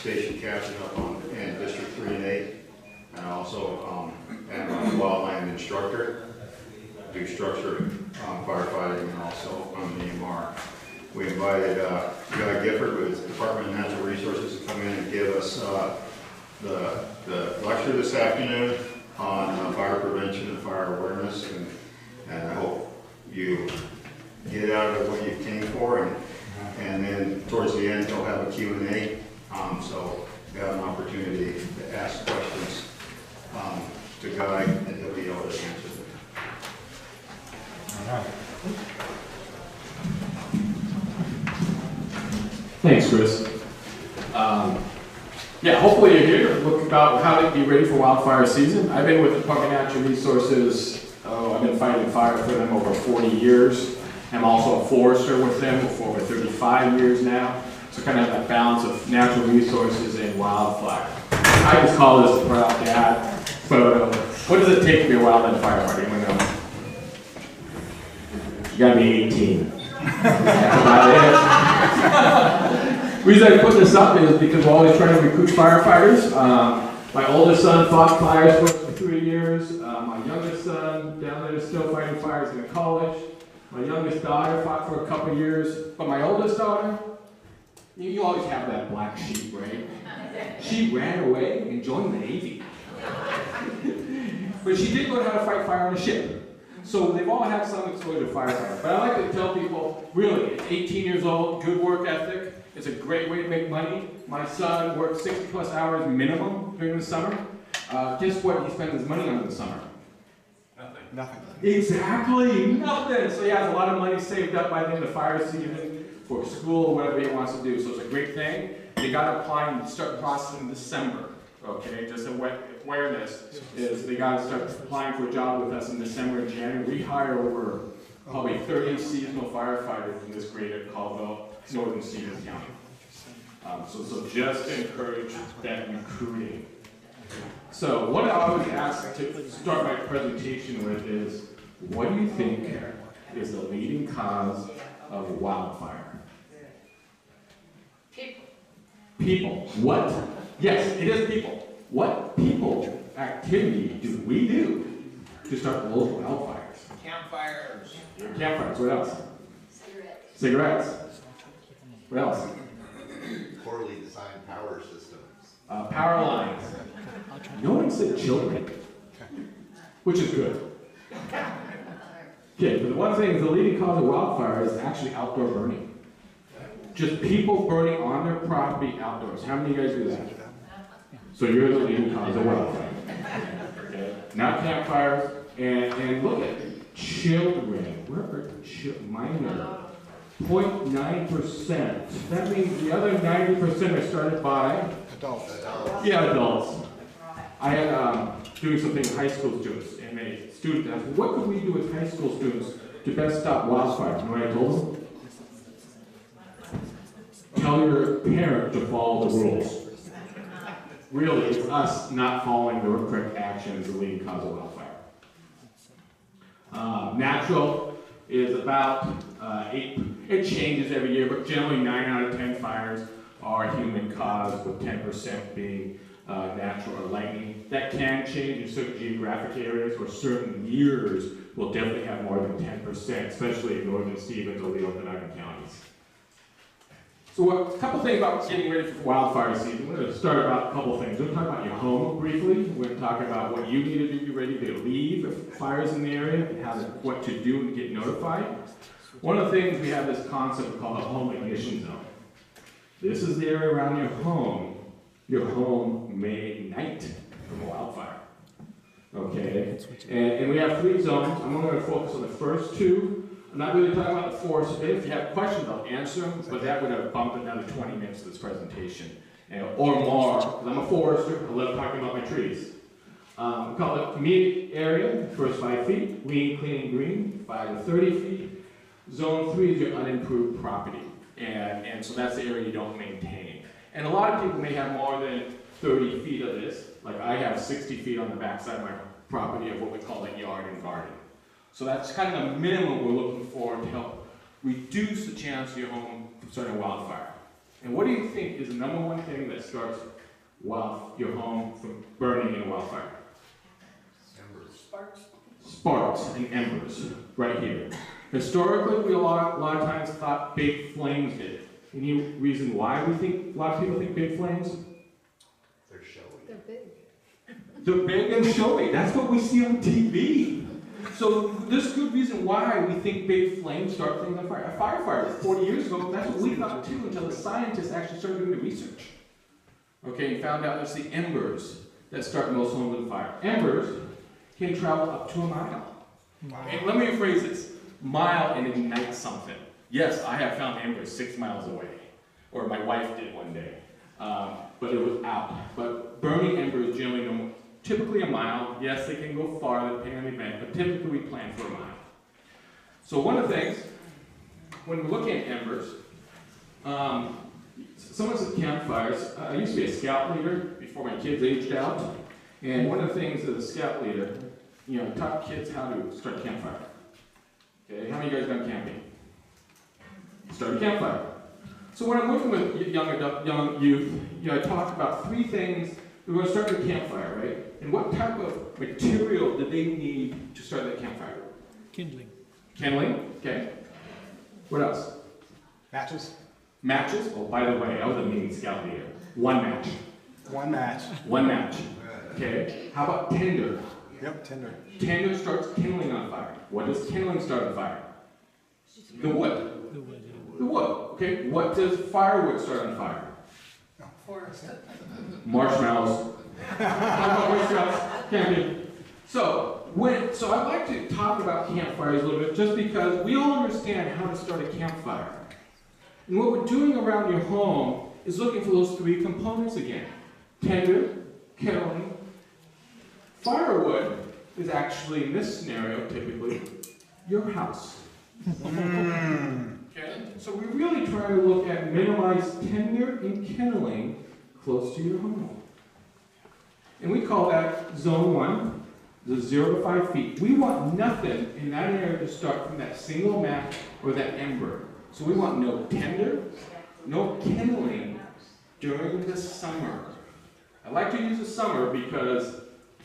station captain up in District 3 and 8, and also am a wildland instructor. Do structured firefighting and also on the EMR. We invited Guy Gifford with Department of Natural Resources to come in and give us the lecture this afternoon on fire prevention and fire awareness, and I hope you get out of what you came for, and then towards the end he'll have a Q&A, so you have an opportunity to ask questions to Guy, and he'll be able to answer them. All right. Thanks, Chris. Yeah, hopefully you're here to look about how to be ready for wildfire season. I've been with the Department of Natural Resources, I've been fighting fire for them over 40 years. I'm also a forester with them for over 35 years now. So kind of that balance of natural resources and wildfire. I just call this the proud dad photo. What does it take to be a wildland firefighter? Anyone know? You gotta be 18. That's about it. The reason I put this up is because we're always trying to recruit firefighters. My oldest son fought fires for 3 years. My youngest son down there is still fighting fires in college. My youngest daughter fought for a couple of years. But my oldest daughter, you always have that black sheep, right? She ran away and joined the Navy. But she did learn how to fight fire on a ship. So they've all had some exposure to firefighting. But I like to tell people, really, at 18 years old, good work ethic. It's a great way to make money. My son works 60 plus hours minimum during the summer. Guess what he spends his money on in the summer? Nothing. Exactly, nothing. So he has a lot of money saved up by the end of fire season for school or whatever he wants to do. So it's a great thing. They got to apply and start the process in December. Okay, just awareness is they got to start applying for a job with us in December and January. We hire over probably 30 seasonal firefighters in this greater Colville, Northern Stevens County. So just to encourage that recruiting. So what I always ask to start my presentation with is, what do you think is the leading cause of wildfire? People. What? Yes, it is people. What people activity do we do to start those wildfires? Campfires. Campfires. What else? Cigarettes. What else? Poorly designed power systems. Power lines. No one said children, which is good. Okay, but the one thing is the leading cause of wildfire is actually outdoor burning. Just people burning on their property outdoors. How many of you guys do that? So you're the leading cause of wildfire. Okay. Not campfires. And look at children. Where are minor? 0.9%. That means the other 90% are started by Adults. Yeah, adults. I had doing something with high school students, and a student asked, what could we do with high school students to best stop wildfires? You know what I told them? Tell your parent to follow the rules. Really, it's us not following the correct actions the leading cause of wildfire. Natural is about 8, it changes every year, but generally 9 out of 10 fires are human caused, with 10% being natural or lightning. That can change in certain geographic areas, or certain years will definitely have more than 10%, especially in northern Stevens, O'Leal, and Oregon counties. So a couple things about getting ready for wildfire season. We're going to start about a couple things. We're going to talk about your home briefly. We're going to talk about what you need to do to be ready to leave if fire's in the area, and what to do to get notified. One of the things, we have this concept called the home ignition zone. This is the area around your home may ignite from a wildfire. Okay? And we have 3 zones. I'm going to focus on the first 2. I'm not really talking about the forest today. If you have questions, I'll answer them, but that would have bumped another 20 minutes of this presentation. Or more, because I'm a forester. I love talking about my trees. We call it immediate area, first 5 feet. Weed, clean, and green, 5 to 30 feet. Zone 3 is your unimproved property. And so that's the area you don't maintain. And a lot of people may have more than 30 feet of this. Like I have 60 feet on the backside of my property of what we call a yard and garden. So that's kind of the minimum we're looking for to help reduce the chance of your home from starting a wildfire. And what do you think is the number one thing that starts your home from burning in a wildfire? Sparks and embers, right here. Historically, we a lot of times thought big flames did. Any reason why we think a lot of people think big flames? They're showy. They're big. They're big and showy. That's what we see on TV. So there's good reason why we think big flames start things on fire. A firefighter 40 years ago, that's what we thought too, until the scientists actually started doing the research. Okay, and found out it's the embers that start most homes on fire. Embers can travel up to a mile. Wow. And let me rephrase this. Mile and ignite something. Yes, I have found embers 6 miles away. Or my wife did one day. But it was out. But burning embers generally don't, typically a mile. Yes, they can go farther depending on the event, but typically we plan for a mile. So one of the things, when we're looking at embers, someone said campfires. I used to be a scout leader before my kids aged out. And one of the things as a scout leader, taught kids how to start a campfire. Okay, how many of you guys gone camping? Start a campfire. So when I'm working with young youth, I talk about 3 things. We're going to start with a campfire, right? And what type of material do they need to start that campfire? Kindling. Kindling, okay. What else? Matches? Matches? Oh, by the way, I was a mean scout leader. 1 match. 1 match. 1 match. Okay. How about tinder? Yep, Tinder. Tinder starts kindling on fire. What does kindling start on fire? The wood. The wood. The wood. Okay. What does firewood start on fire? Forest. Marshmallows. Camping. So I'd like to talk about campfires a little bit, just because we all understand how to start a campfire. And what we're doing around your home is looking for those 3 components again. Tinder, kindling. Firewood is actually, in this scenario, typically, your house. Okay? So we really try to look at minimize tinder and kindling close to your home. And we call that zone 1, the 0 to 5 feet. We want nothing in that area to start from that single match or that ember. So we want no tinder, no kindling during the summer. I like to use the summer because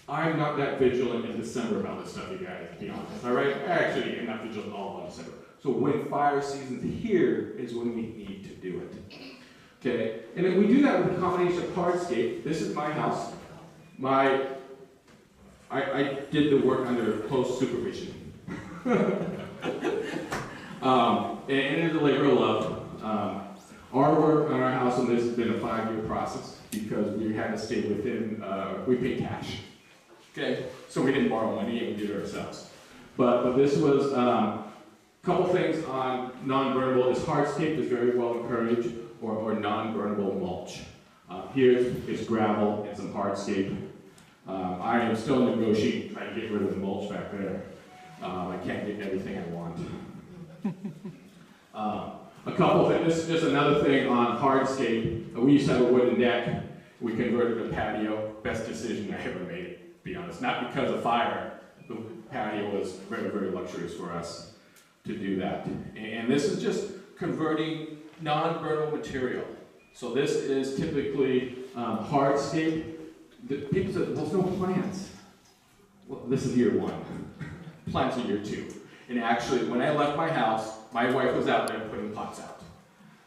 I'm not that vigilant in December about this stuff, you guys, to be honest. All right? Actually, I'm not vigilant all of December. So when fire season's here is when we need to do it. Okay? And then we do that with a combination of hardscape. This is my house. I did the work under close supervision. And it is a labor of love. Our work on our house on this has been a 5-year process because we had to stay within, we paid cash. Okay, so we didn't borrow money and we did it ourselves. But this was a couple things on non-burnable. This hardscape is very well encouraged, or non-burnable mulch. Here is gravel and some hardscape. I am still negotiating, trying to get rid of the mulch back there. I can't get everything I want. A couple things, this is just another thing on hardscape. We used to have a wooden deck. We converted a patio. Best decision I ever made, to be honest. Not because of fire. The patio was very, very luxurious for us to do that. And this is just converting non-burnable material. So this is typically hardscape. People said, there's no plants. Well, this is year 1. Plants are year 2. And actually, when I left my house, my wife was out there putting pots out.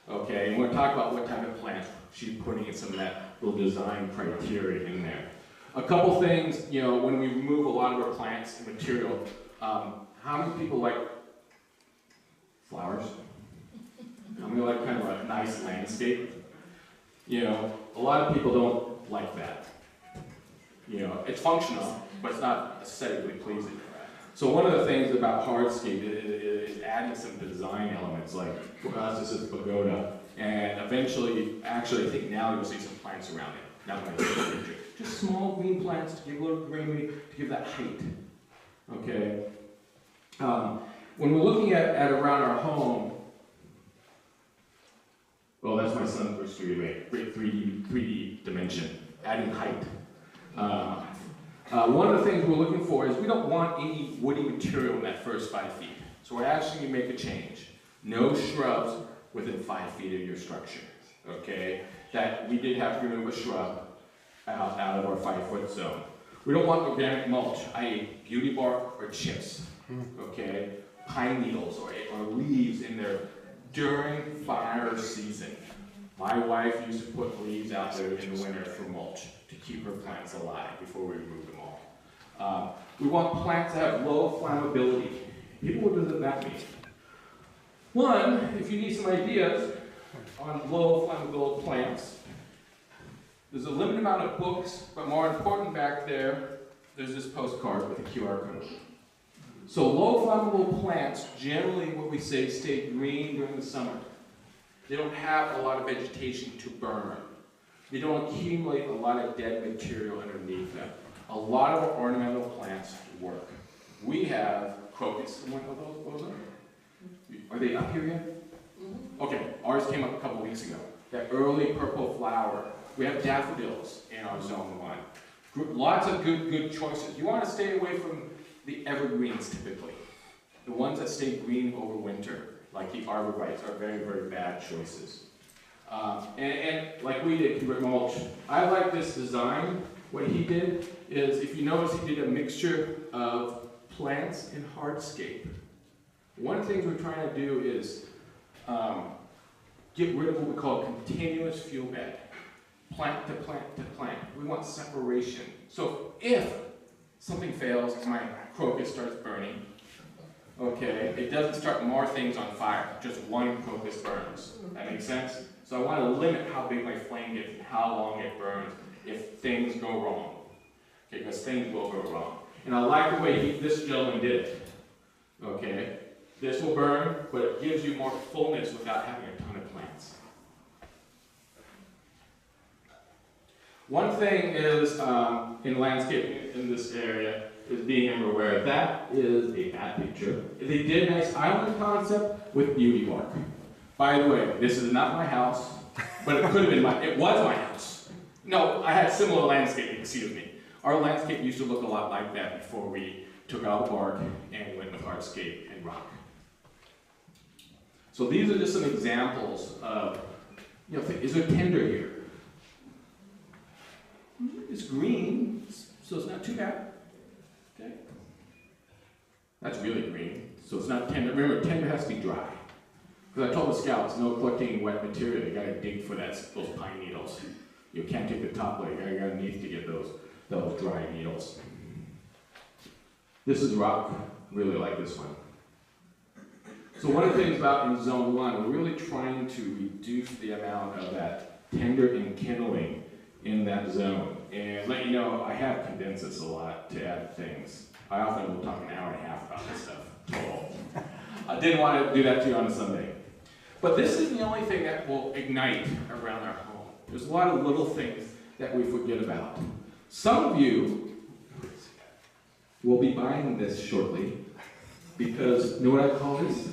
Okay, and we're going to talk about what type of plants she's putting in some of that little design criteria in there. A couple things, when we remove a lot of our plants and material, how many people like flowers? How many like kind of a nice landscape? A lot of people don't like that. It's functional, but it's not aesthetically pleasing. So one of the things about hardscape is adding some design elements, like for us this is pagoda, and eventually, actually I think now you'll see some plants around it. Not my picture. Just small green plants to give a little greenery, to give that height. Okay. When we're looking at around our home, well, that's my son's first 3D dimension, adding height. One of the things we're looking for is we don't want any woody material in that first 5 feet. So we're actually going to make a change. No shrubs within 5 feet of your structure. okay, that we did have to remove a shrub out of our 5-foot zone. We don't want organic mulch, i.e. beauty bark or chips, okay, pine needles or leaves in there during fire season. My wife used to put leaves out there in the winter for mulch to keep her plants alive before we remove them all. We want plants to have low flammability. People, what does that mean? One, if you need some ideas on low flammable plants, there's a limited amount of books, but more important back there, there's this postcard with a QR code. So low flammable plants, generally what we say, stay green during the summer. They don't have a lot of vegetation to burn. They don't accumulate a lot of dead material underneath them. A lot of our ornamental plants work. We have crocus. Those are they up here yet? Okay, ours came up a couple weeks ago. That early purple flower. We have daffodils in our zone 1. Lots of good choices. You want to stay away from the evergreens typically. The ones that stay green over winter, like the arborvitaes, are very, very bad choices. And like we did with mulch, I like this design. What he did is, if you notice, he did a mixture of plants and hardscape. One of the things we're trying to do is get rid of what we call a continuous fuel bed. Plant to plant to plant. We want separation. So if something fails, my crocus starts burning, okay, it doesn't start more things on fire. Just one crocus burns. That makes sense? So I want to limit how big my flame gets and how long it burns if things go wrong. Okay, because things will go wrong. And I like the way this gentleman did it. Okay, this will burn, but it gives you more fullness without having a ton of plants. One thing is, in landscaping in this area, is being aware that is a bad picture. They did a nice island concept with beauty bark. By the way, this is not my house, but it could have been it was my house. No, I had similar landscaping, excuse me. Our landscape used to look a lot like that before we took out the bark and went with hardscape and rock. So these are just some examples of, is there tender here? It's green, so it's not too bad. Okay. That's really green, so it's not tender. Remember, tender has to be dry. Because I told the scouts, no collecting wet material. You gotta dig for those pine needles. You can't take the top layer. You gotta underneath to get those dry needles. This is rock. Really like this one. So one of the things about in zone 1, we're really trying to reduce the amount of that tender enkindling in that zone. And let you know, I have condensed this a lot to add things. I often will talk an hour and a half about this stuff, total. I didn't want to do that to you on a Sunday. But this is the only thing that will ignite around our home. There's a lot of little things that we forget about. Some of you will be buying this shortly because, you know what I call this?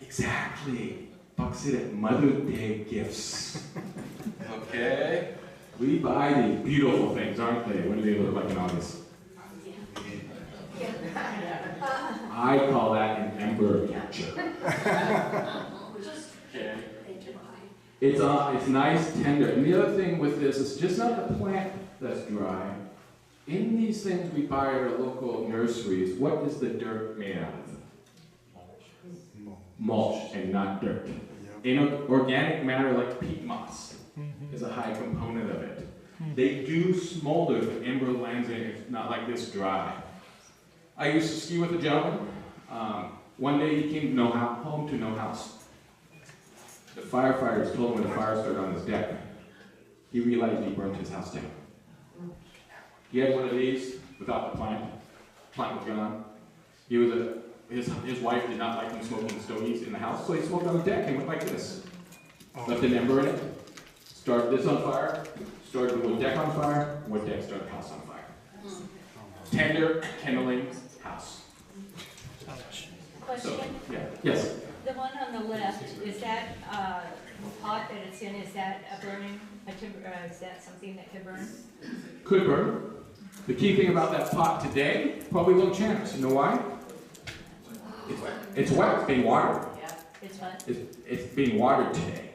Exactly. Buck said it, Mother's Day gifts. Okay? We buy these beautiful things, aren't they? What do they look like in August? I call that an ember catcher. Okay? It's nice, tender. And the other thing with this is just not the plant that's dry. In these things we buy at our local nurseries, what is the dirt made out of? Mulch and not dirt. In organic matter like peat moss is a high component of it. They do smolder if the ember lands in it. It's not like this dry. I used to ski with a gentleman. One day he came home to no house. The firefighters told him when the fire started on his deck. He realized he burned his house down. He had one of these without the plant. Plant was gone. His wife did not like him smoking stogies in the house, so he smoked on the deck and went like this. Left an ember in it, started this on fire, started the wood deck on fire, wood deck started the house on fire. Tender, kindling, house. Question? So, yeah. Yes? The one on the left, is that pot that it's in, is that a burning, is that something that could burn? Could burn. The key thing about that pot today, probably low chance. You know why? It's wet. It's being watered. Yeah, it's fun. It's being watered today.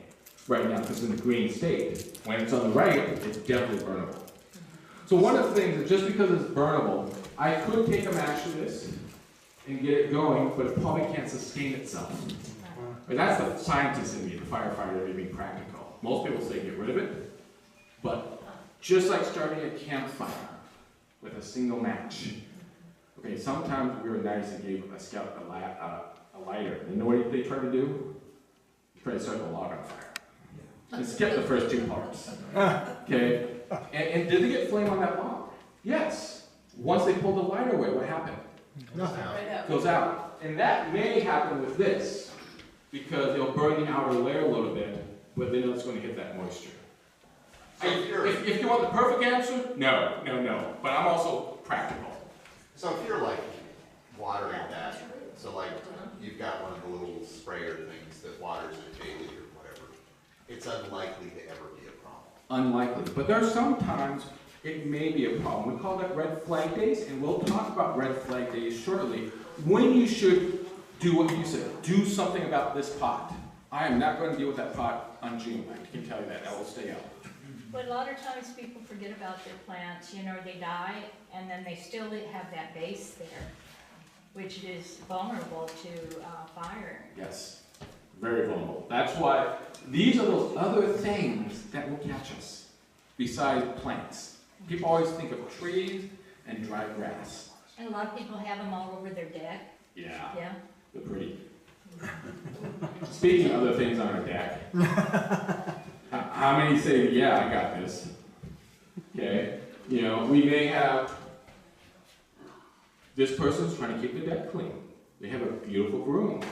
right now because it's in the green state. When it's on the right, it's definitely burnable. So one of the things is just because it's burnable, I could take a match to this and get it going, but it probably can't sustain itself. But that's the scientist in me, the firefighter, in me practical. Most people say get rid of it, but just like starting a campfire with a single match. Okay, sometimes we were nice and gave a scout a lighter. You know what they try to do? Try to start the log on fire. And skip the first two parts. Okay? And did they get flame on that log? Yes. Once they pulled the lighter away, what happened? Nothing. Goes out. And that may happen with this, because it'll burn the outer layer a little bit, but then it's going to hit that moisture. So If you want the perfect answer, no. But I'm also practical. So if you're like watering that, so like you've got one of the little sprayer things that waters it daily or whatever, it's unlikely to ever be a problem. Unlikely. But there are some times it may be a problem. We call that red flag days, and we'll talk about red flag days shortly. When you should do what you said, do something about this pot. I am not going to deal with that pot on June. I can tell you that. That will stay out. But a lot of times people forget about their plants, you know, they die, and then they still have that base there, which is vulnerable to fire. Yes. Very vulnerable. That's why these are those other things that will catch us, besides plants. People always think of trees and dry grass. And a lot of people have them all over their deck, Yeah. yeah? They're pretty. Speaking of other things on our deck, how many say, yeah, I got this? Okay, you know, we may have, this person's trying to keep the deck clean. They have a beautiful broom,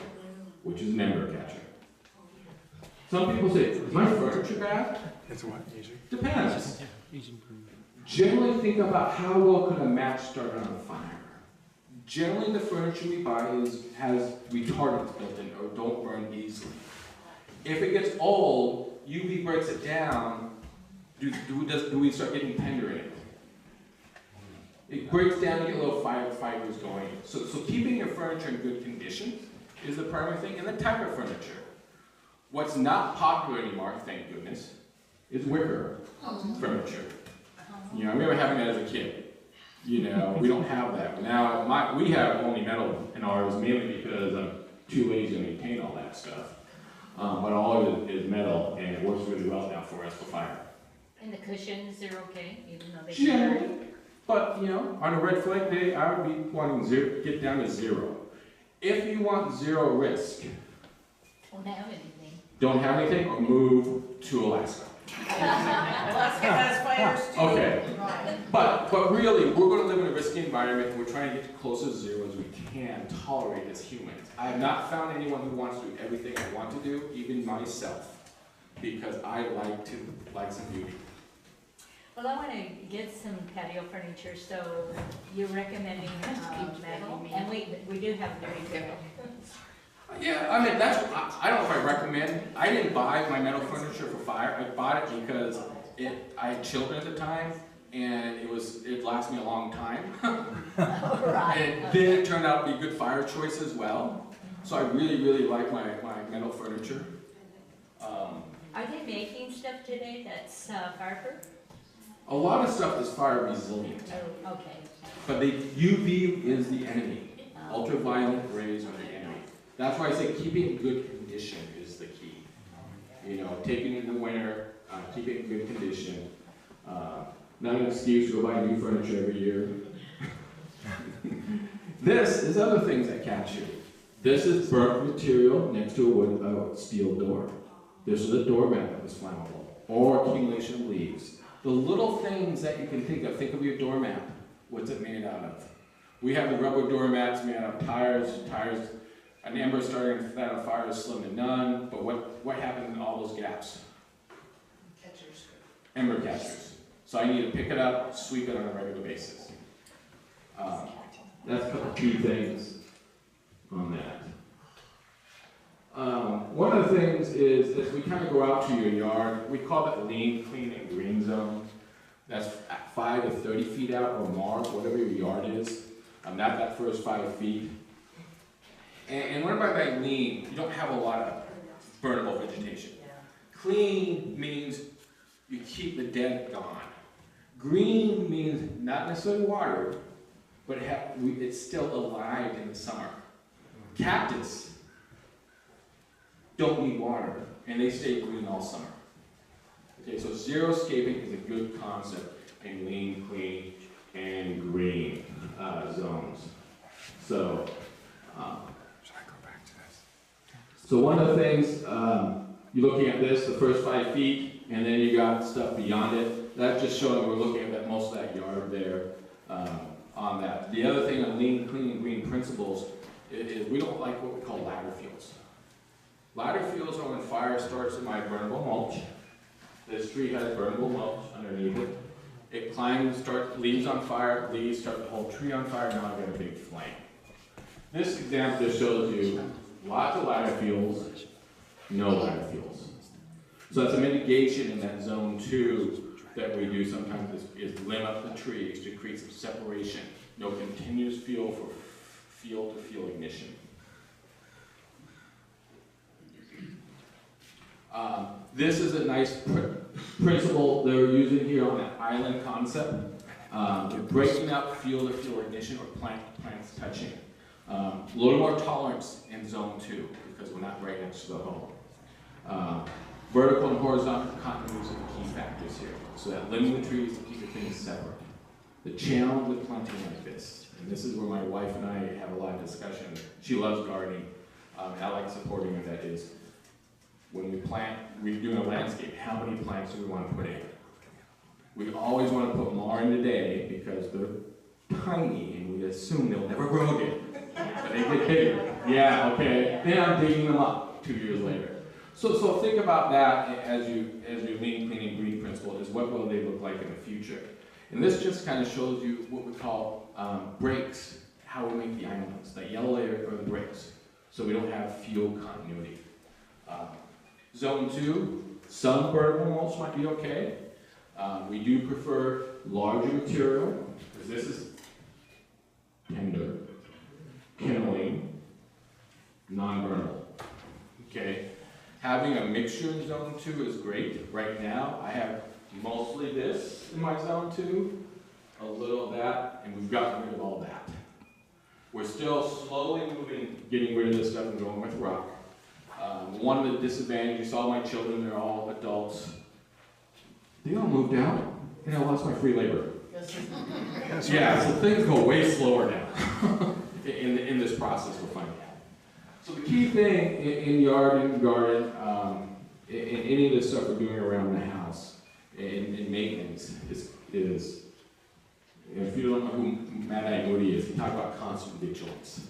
which is an ember catcher. Some people say, is my furniture bad? It's what, Asian? Depends. Generally think about how well could a match start on fire. Generally the furniture we buy has retardants built in or don't burn easily. If it gets old, UV breaks it down, do we start getting tender in it? It breaks down, you get little fibers going. So keeping your furniture in good condition is the primary thing, and the type of furniture. What's not popular anymore, thank goodness, is wicker furniture. You know, I remember having that as a kid. You know, we don't have that. Now, we have only metal in ours, mainly because I'm too lazy to maintain all that stuff. But all of it is metal, and it works really well now for us for fire. And the cushions, they're okay, even though they Generally, but you know, on a red flag day, I would be wanting get down to 0. If you want 0 risk, don't have anything. don't have anything, or move to Alaska. Alaska has fires too. Okay. Right. But really, we're going to live in a risky environment, and we're trying to get as close to 0 as we can tolerate as humans. I have not found anyone who wants to do everything I want to do, even myself, because I like some beauty. Well, I want to get some patio furniture, so you're recommending metal, and we do have very good. Yeah, I mean, I don't know if I recommend. I didn't buy my metal furniture for fire. I bought it because I had children at the time, and it lasted me a long time. Right. And then it turned out to be a good fire choice as well. So I really like my metal furniture. Are they making stuff today that's fireproof? A lot of stuff is fire resilient, Oh, okay. but the UV is the enemy. Ultraviolet rays are the enemy. That's why I say keeping in good condition is the key. You know, taking it in the winter, keep it in good condition. Not an excuse to go buy new furniture every year. This is other things that catch you. This is burnt material next to a steel door. This is a doormat that was flammable, or accumulation of leaves. The little things that you can think of your doormat. What's it made out of? We have the rubber doormats made out of tires. An ember starting that on fire is slim to none, but what happens in all those gaps? Catchers. Ember catchers. So I need to pick it up, sweep it on a regular basis. That's a couple key things on that. One of the things is, as we kind of go out to your yard, we call that lean, clean, and green zone. That's 5 to 30 feet out or more, whatever your yard is. Not that first 5 feet. And what about that lean? You don't have a lot of burnable vegetation. Clean means you keep the dead gone. Green means not necessarily water, but it's still alive in the summer. Cactus don't need water, and they stay green all summer. Okay, so xeriscaping is a good concept in lean, clean, and green zones. So, Should I go back to this? so one of the things, you're looking at this, the first 5 feet, and then you got stuff beyond it. That's just showing we're looking at that, most of that yard there on that. The other thing on lean, clean, and green principles is we don't like what we call ladder fields. Ladder fields are when fire starts in my burnable mulch. This tree has burnable mulch underneath it. It climbs, leaves on fire, leaves start the whole tree on fire, now I've got a big flame. This example just shows you lots of ladder fields, no ladder fields. So that's a mitigation in that zone 2 that we do sometimes is limb up the trees to create some separation. No continuous fuel for field-to-field ignition. This is a nice principle they're using here on that island concept. They're breaking up field-to-field ignition or plants touching. A little more tolerance in zone 2 because we're not right next to the home. Vertical and horizontal continuities are the key factors here. So that limbing the trees to keep the things separate. The challenge with planting like this, and this is where my wife and I have a lot of discussion. She loves gardening, and I like supporting her. That is, when we plant, we're doing a landscape, how many plants do we want to put in? We always want to put more in today because they're tiny and we assume they'll never grow again. But they get bigger. Yeah, okay. Then I'm digging them up 2 years later. So think about that as you lean, clean, and green principle is what will they look like in the future. And this just kind of shows you what we call breaks, how we make the islands. That yellow layer are the breaks, so we don't have fuel continuity. Zone 2, some burnable mulch might be okay. We do prefer larger material, because this is tender, kindling, non-burnable. Okay? Having a mixture in zone 2 is great. Right now, I have mostly this in my zone 2, a little of that, and we've gotten rid of all that. We're still slowly getting rid of this stuff and going with rock. One of the disadvantages, you saw my children, they're all adults. They all moved out, and I lost my free labor. Yeah, so things go way slower now in this process we're finding out. So the key thing in yard and garden, in any of this stuff we're doing around the house, in maintenance, is if you don't know who Matt Moody is, he talks about constant vigilance.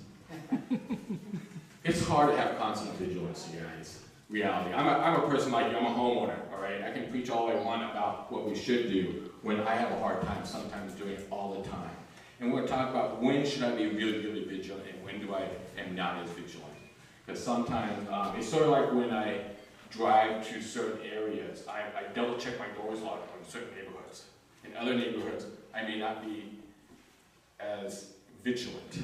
It's hard to have constant vigilance in reality. I'm a person like you, I'm a homeowner, all right? I can preach all I want about what we should do when I have a hard time sometimes doing it all the time. And we're going to talk about when should I be really, really vigilant and when do I am not as vigilant. Because sometimes, it's sort of like when I drive to certain areas, I double check my doors locked in certain neighborhoods. In other neighborhoods, I may not be as vigilant.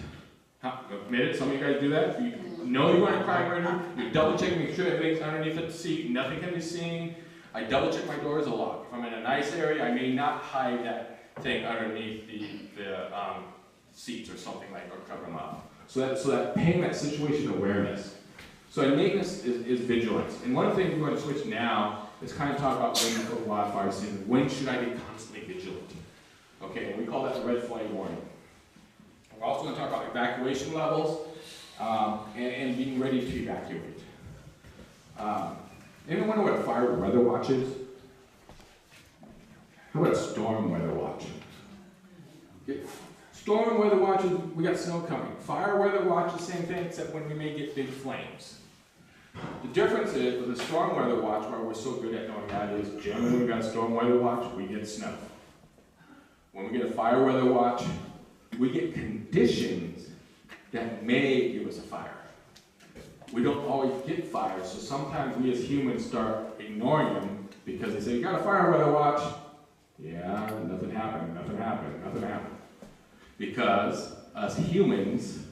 Admit it, some of you guys do that. You know you want a crime radar, you double check, make sure everything's underneath the seat, nothing can be seen. I double check my doors a lot. If I'm in a nice area, I may not hide that thing underneath the seats or something like, or cover them up. So that paying that situation awareness. So in maintenance is vigilance. And one of the things we're going to switch now is kind of talk about when for wildfire season. When should I be constantly vigilant? Okay, and we call that the red flag warning. We're also going to talk about evacuation levels and being ready to evacuate. Anyone wonder what a fire weather watch is? How about a storm weather watch? Okay. Storm weather watches, we got snow coming. Fire weather watch, the same thing, except when we may get big flames. The difference is, with a storm weather watch, where we're so good at knowing that is, generally when we've got a storm weather watch, we get snow. When we get a fire weather watch, we get conditions that may give us a fire. We don't always get fires, so sometimes we as humans start ignoring them because they say, you got a fire weather watch? Yeah, nothing happened, nothing happened, nothing happened. Because us humans,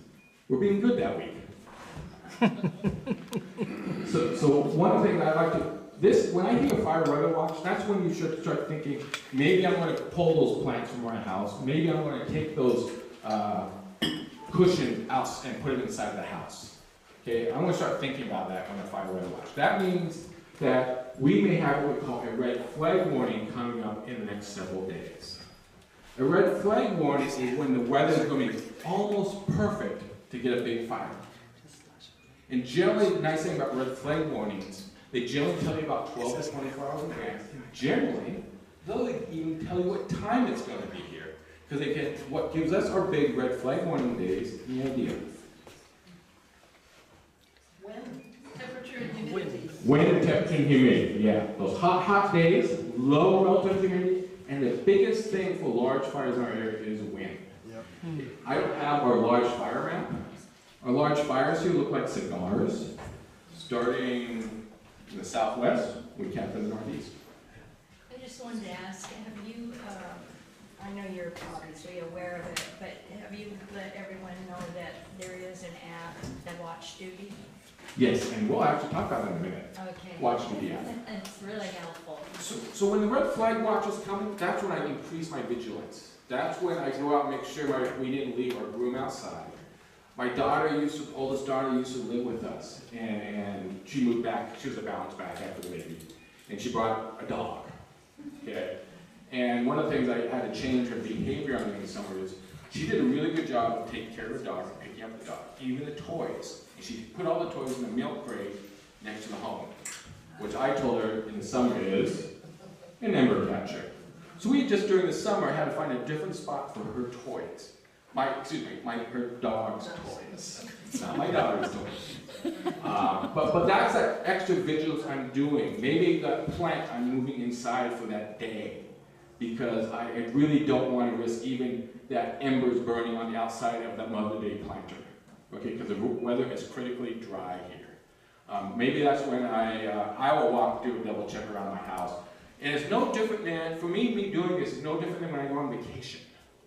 we're being good that week. So one thing I like to when I hear fire weather watch, that's when you should start thinking, maybe I'm gonna pull those plants from my house, maybe I'm gonna take those cushions out and put them inside the house. Okay, I'm gonna start thinking about that on a fire weather watch. That means that we may have what we call a red flag warning coming up in the next several days. A red flag warning is when the weather is going to be almost perfect to get a big fire. And generally, the nice thing about red flag warnings, they generally tell you about 12 to 24 hours in advance. And generally, they'll even tell you what time it's going to be here. Because what gives us our big red flag warning days, the idea. When? Temperature and humidity. Wind and temperature and humidity, yeah. Those hot days, low relative humidity, and the biggest thing for large fires in our area is wind. I don't have our large fire map. Our large fires here look like cigars. Starting in the southwest, we cap in the northeast. I just wanted to ask, have you, I know you're obviously aware of it, but have you let everyone know that there is an app, the Watch Duty? Yes, and we'll actually talk about that in a minute. Okay. Watch Duty app. It's really helpful. So when the red flag watch is coming, that's when I increase my vigilance. That's when I go out and make sure we didn't leave our broom outside. My oldest daughter used to live with us, and she moved back. She was a bounce back after the baby, and she brought a dog. Okay, and one of the things I had to change her behavior on in the summer is she did a really good job of taking care of the dog, picking up the dog, even the toys. And she put all the toys in the milk crate next to the home, which I told her in the summer is an ember catcher. So we just during the summer had to find a different spot for her toys. Her dog's toys, not my daughter's toys. But that's that extra vigilance I'm doing. Maybe that plant I'm moving inside for that day because I really don't want to risk even that embers burning on the outside of that Mother Day planter. Okay, because the weather is critically dry here. Maybe that's when I will walk, do a double check around my house. And it's no different than, for me doing this is no different than when I go on vacation.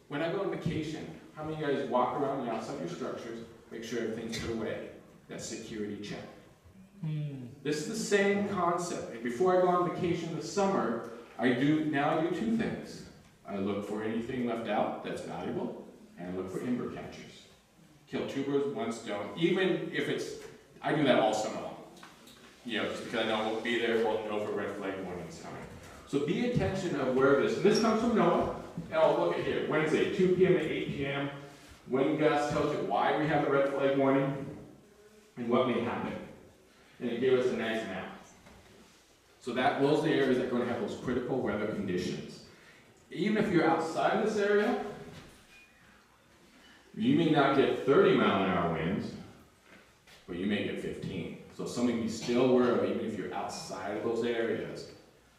When I go on vacation, how many of you guys walk around the outside of your structures, make sure everything's put away? That's security check. This is the same concept. And before I go on vacation this summer, I do two things. I look for anything left out that's valuable, and I look for ember catchers. Kill two birds with one stone. Even if I do that all summer long. Just because I know we'll be there, we'll know for red flag warnings coming. So be attention of where this, and this comes from NOAA. And I'll look at here, Wednesday, 2 p.m. to 8 p.m. Wind gust tells you why we have the red flag warning and what may happen. And it gave us a nice map. So those are the areas that are going to have those critical weather conditions. Even if you're outside of this area, you may not get 30-mile-an-hour winds, but you may get 15. So something to be still aware of, even if you're outside of those areas.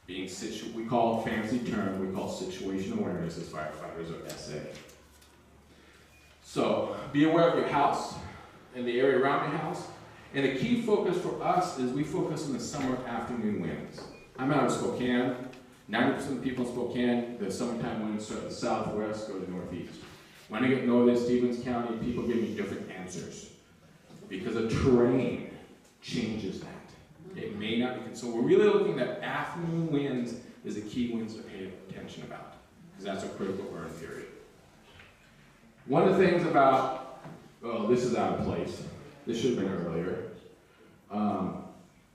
We call fancy term, we call situation awareness as firefighters, or SA. So be aware of your house and the area around your house. And the key focus for us is we focus on the summer afternoon winds. I'm out of Spokane. 90% of the people in Spokane, the summertime winds start the southwest, go to the northeast. When I get north of Stevens County, people give me different answers because the terrain changes that. It may not be, so we're really looking at afternoon winds is the key winds to pay attention about, because that's a critical burn period. One of the things about, this is out of place. This should have been earlier.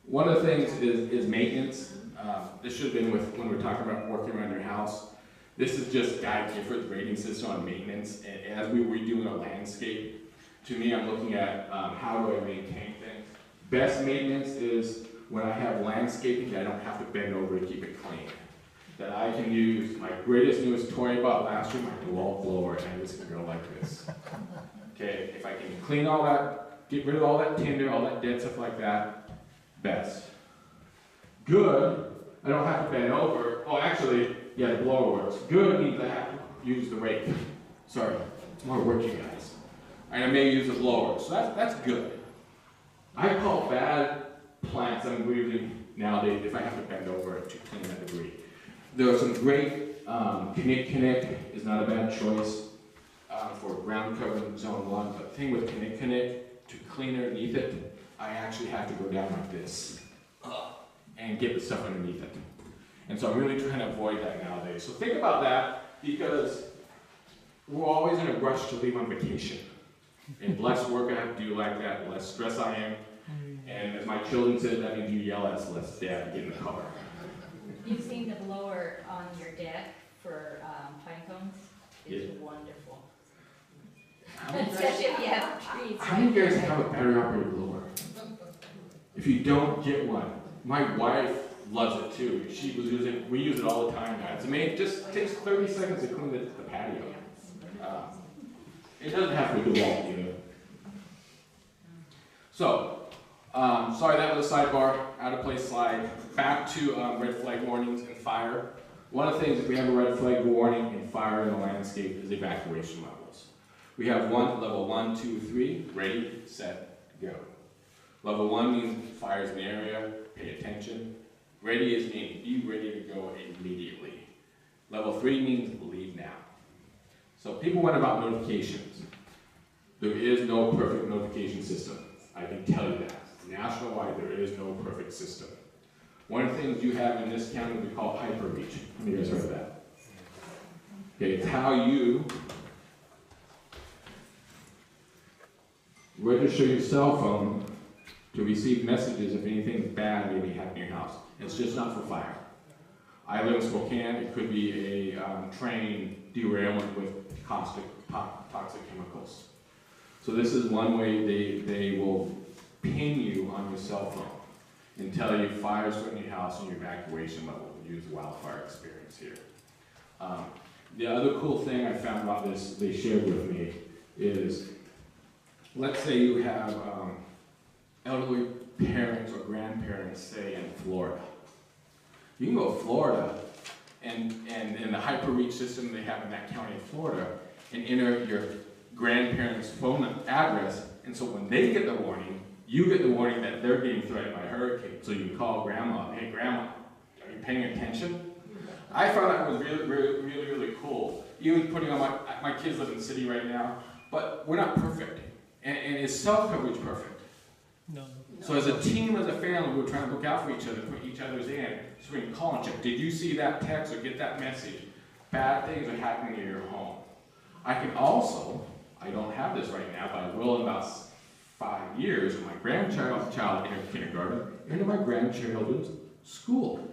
One of the things is maintenance. This should have been when we're talking about working around your house. This is just Gifford's rating system on maintenance. And as we were redoing our landscape, to me, I'm looking at how do I maintain things. Best maintenance is when I have landscaping that I don't have to bend over to keep it clean. That I can use my greatest newest toy I bought last year, my DeWalt blower, and I just can go like this. Okay, if I can clean all that, get rid of all that tinder, all that dead stuff like that, best. Good, I don't have to bend over. Oh, actually, yeah, the blower works. Good means I have to use the rake. Sorry, it's more work, you guys. And I may use the blower, so that's good. I call bad plants, nowadays, if I have to bend over to clean that debris. There are some great, Connect is not a bad choice for ground cover in zone 1, but the thing with Connect, to clean underneath it, I actually have to go down like this. and get the stuff underneath it. And so I'm really trying to avoid that nowadays. So think about that, because we're always in a rush to leave on vacation. And less work I have to do like that, the less stress I am. And as my children said, that means you yell at us less, Dad, get in the car. You've seen the blower on your deck for pine cones? It's Yeah. wonderful. How many guys- Especially if you have trees. How many of you guys have a battery operated blower? If you don't, get one. My wife loves it too. We use it all the time now. It's amazing. It just takes 30 seconds to clean the patio. It doesn't have to do all either. So, sorry that was a sidebar, out of place slide. Back to red flag warnings and fire. One of the things, if we have a red flag warning and fire in the landscape, is evacuation levels. We have level 1, 2, 3, ready, set, go. Level 1 means fire's in the area, pay attention. Ready is mean be ready to go immediately. Level 3 means leave now. So people went about notifications. There is no perfect notification system. I can tell you that. National-wide, there is no perfect system. One of the things you have in this county we call hyperreach. How many of you guys heard of that? Okay, it's how you register your cell phone to receive messages if anything bad may be happening in your house. It's just not for fire. I live in Spokane. It could be a train derailment with toxic chemicals. So this is one way they will ping you on your cell phone and tell you fire's in your house and your evacuation level. Use wildfire experience here. The other cool thing I found about this, they shared with me, is let's say you have elderly parents or grandparents, say in Florida. You can go to Florida and in the hyperreach system they have in that county of Florida and enter your grandparents' phone address, and so when they get the warning, you get the warning that they're being threatened by a hurricane. So you can call grandma, hey grandma, are you paying attention? I found that was really cool. Even putting on my kids live in the city right now, but we're not perfect. And is cell coverage perfect? No. So as a team, as a family, we're trying to look out for each other, put each other's in, so we can call and check. Did you see that text or get that message? Bad things are happening in your home. I can also, I don't have this right now, but I will in about 5 years, when my grandchild enters kindergarten, into my grandchildren's school.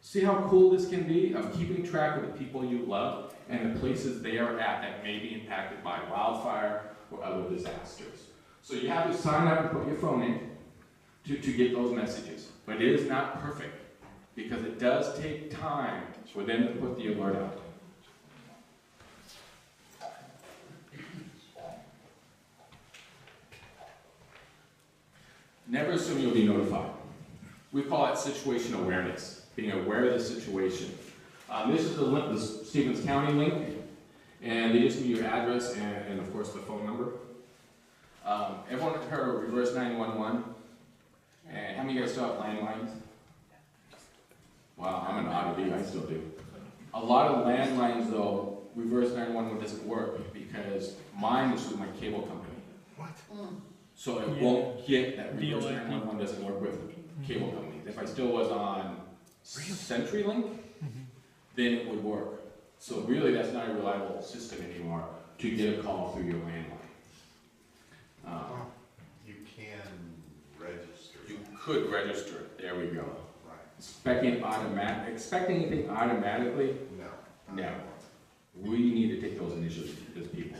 See how cool this can be of keeping track of the people you love and the places they are at that may be impacted by wildfire or other disasters. So you have to sign up and put your phone in to get those messages. But it is not perfect because it does take time for them to put the alert out. Never assume you'll be notified. We call it situation awareness, being aware of the situation. This is the link, the Stevens County link, and they just need your address and of course the phone number. Everyone heard of reverse 911? And how many of you guys still have landlines? Wow, I'm an oddity, I still do. A lot of landlines though, reverse 911 doesn't work because mine is with my cable company. What? So it won't get that reverse 911 doesn't work with cable companies. If I still was on CenturyLink, then it would work. So really that's not a reliable system anymore to get a call through your landline. You can register. You could register it, there we go. Right. Expecting anything automatically, No. no. We need to take those initiatives as people.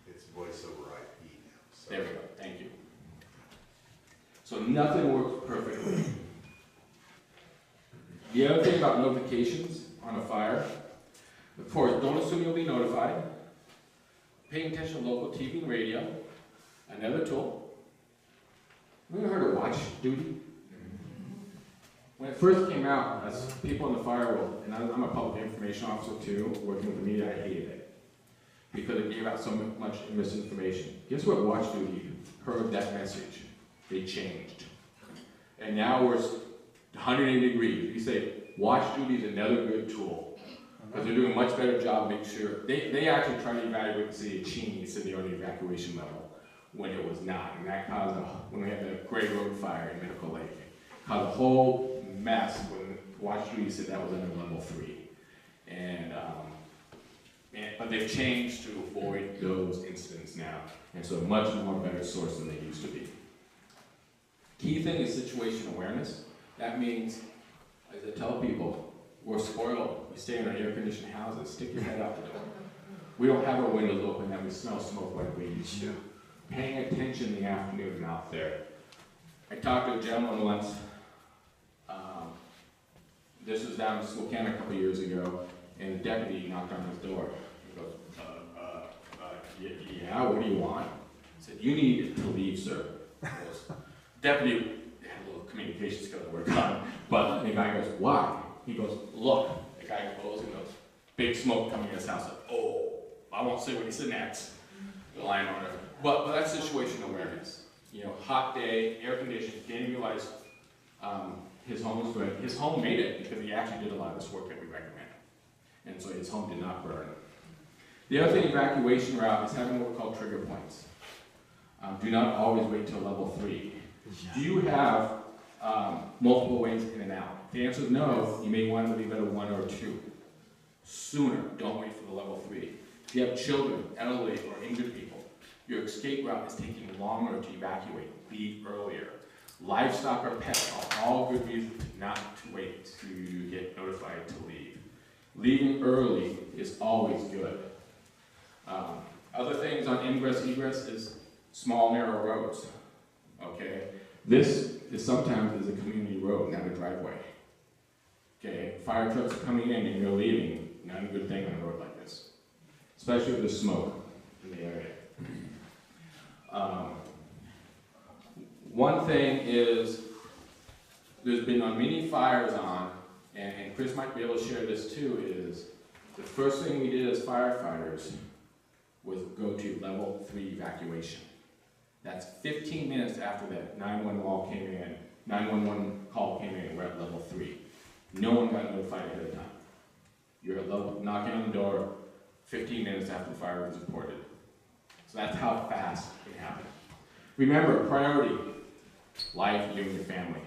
It's voice over IP now. So. There we go, thank you. So nothing works perfectly. The other thing about notifications on a fire, of course, don't assume you'll be notified. Paying attention to local TV and radio. Another tool. Have you ever heard of watch duty? When it first came out, as people in the fire world, and I'm a public information officer too, working with the media, I hated it. Because it gave out so much misinformation. Guess what watch duty heard that message? They changed. And now we're 180 degrees. You say, watch duty is another good tool. Because they're doing a much better job making sure, they actually try to evaluate the city of Cheney, city on the evacuation level, when it was not. And that caused, when we had the Gray Road fire in Medical Lake, caused a whole mess when Washington said that was under level 3. But they've changed to avoid those incidents now, and so much more better source than they used to be. Key thing is situation awareness. That means, as I tell people, we're spoiled. We stay in our air-conditioned houses. Stick your head out the door. We don't have our windows open and we smell smoke like we used to. Paying attention in the afternoon out there. I talked to a gentleman once. This was down in Spokane a couple years ago, and the deputy knocked on his door. He goes, yeah, what do you want? I said, you need to leave, sir. Deputy had a little communication skill to work on, but the guy goes, why? He goes, look. The guy goes and goes, big smoke coming in his house. Oh, I won't say what he said next. The landowner. But that's situation awareness. You know, hot day, air conditioned, didn't realize his home was good. His home made it because he actually did a lot of this work that we recommend. And so his home did not burn. The other thing, evacuation route, is having what we call trigger points. Do not always wait till level 3. Do you have multiple ways in and out? If the answer is no, you may want to leave at a 1 or 2. Sooner, don't wait for the level 3. If you have children, elderly, or injured people, your escape route is taking longer to evacuate. Leave earlier. Livestock or pets are all good reasons not to wait to get notified to leave. Leaving early is always good. Other things on ingress, egress is small, narrow roads. Okay? This is sometimes a community road, not a driveway. Okay? Fire trucks are coming in and you're leaving. Not a good thing on a road like this. Especially if there's smoke in the area. One thing is, there's been many fires on, and Chris might be able to share this too, is the first thing we did as firefighters was go to level 3 evacuation. That's 15 minutes after that 911 call came in, we're at level 3. No one got notified ahead of time. You're at level, knocking on the door 15 minutes after the fire was reported. So that's how fast it happened. Remember, priority, life, you and your family.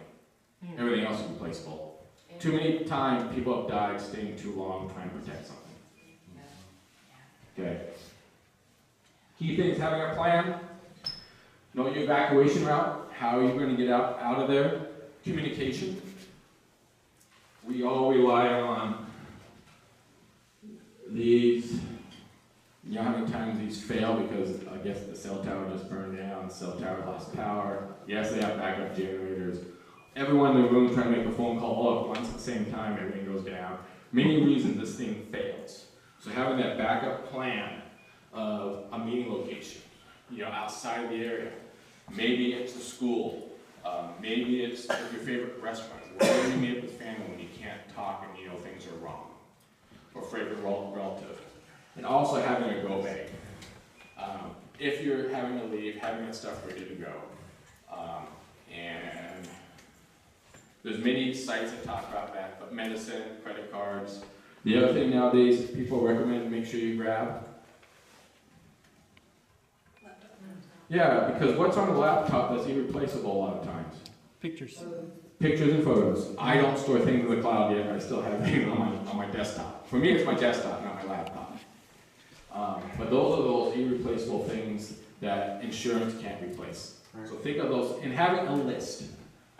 Everything else is replaceable. Too many times people have died staying too long trying to protect something. Okay. Key things, having a plan. Know your evacuation route. How are you going to get out of there? Communication. We all rely on these. You know how many times these fail because I guess the cell tower just burned down, the cell tower lost power. Yes, they have backup generators. Everyone in the room trying to make a phone call all at once at the same time, everything goes down. Many reasons this thing fails. So having that backup plan of a meeting location, you know, outside of the area. Maybe it's a school. Maybe it's your favorite restaurant. Where you meet up with family when you can't talk and you know things are wrong. Or favorite relative. And also having a go bag. If you're having to leave, having that stuff ready to go. And there's many sites that talk about that, but medicine, credit cards. The other thing nowadays, people recommend make sure you grab. Yeah, because what's on the laptop that's irreplaceable a lot of times? Pictures. Pictures and photos. I don't store things in the cloud yet, I still have things on my desktop. For me, it's my desktop, not my laptop. But those are those irreplaceable things that insurance can't replace. Right. So think of those, and having a list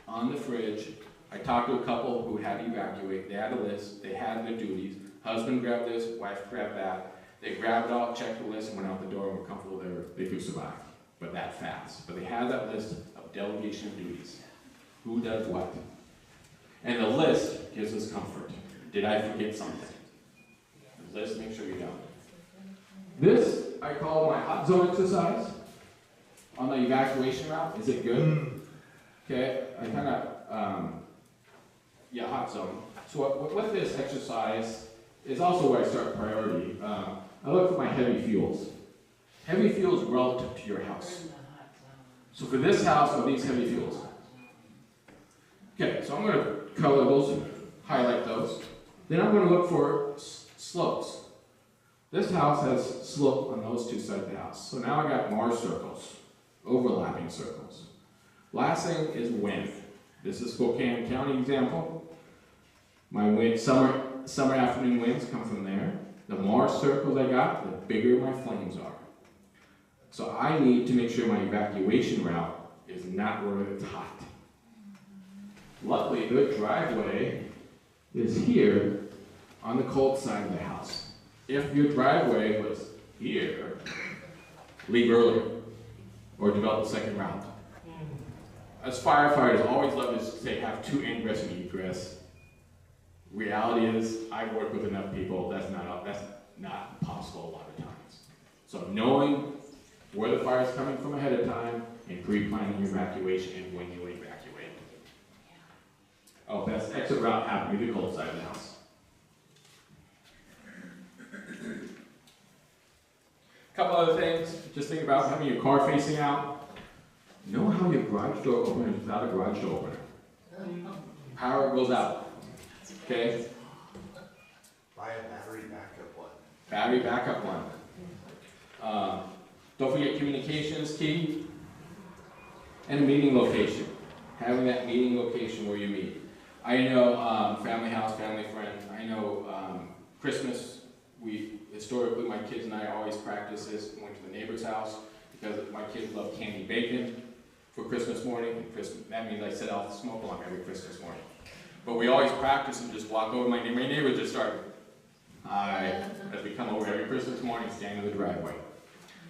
on the fridge. I talked to a couple who had to evacuate. They had a list, they had their duties. Husband grabbed this, wife grabbed that. They grabbed it all, checked the list, and went out the door and were comfortable there. They could survive, but that fast. But they had that list of delegation of duties. Who does what? And the list gives us comfort. Did I forget something? The list, make sure you don't. This, I call my hot zone exercise on the evacuation route. Is it good? Okay, I kind of, hot zone. So with this exercise is also where I start priority. I look for my heavy fuels. Heavy fuels relative to your house. So for this house, are these heavy fuels? Okay, so I'm going to color those, highlight those. Then I'm going to look for slopes. This house has slope on those two sides of the house. So now I got Mars circles, overlapping circles. Last thing is wind. This is Spokane County example. My summer afternoon winds come from there. The more circles I got, the bigger my flames are. So I need to make sure my evacuation route is not where it's hot. Luckily, the driveway is here on the cold side of the house. If your driveway was here, leave early or develop a second route. As firefighters, always love to say have 2 ingress and egress. Reality is, I work with enough people, that's not possible a lot of times. So knowing where the fire is coming from ahead of time and pre-planning your evacuation and when you evacuate. Oh, best exit route happened to be the cold side of the house. Couple other things, just think about having your car facing out. Know how your garage door opens without a garage door opener. Power goes out. Okay? Buy a battery backup one. Battery backup one. Don't forget communication is key. And a meeting location. Having that meeting location where you meet. I know family house, family friend. I know Christmas, historically my kids and I always practice this, went to the neighbor's house because my kids love candy bacon for Christmas morning. And that means I set off the smoke alarm every Christmas morning. But we always practice and just walk over. My neighbors just start, hi, as we come over every Christmas morning, stand in the driveway.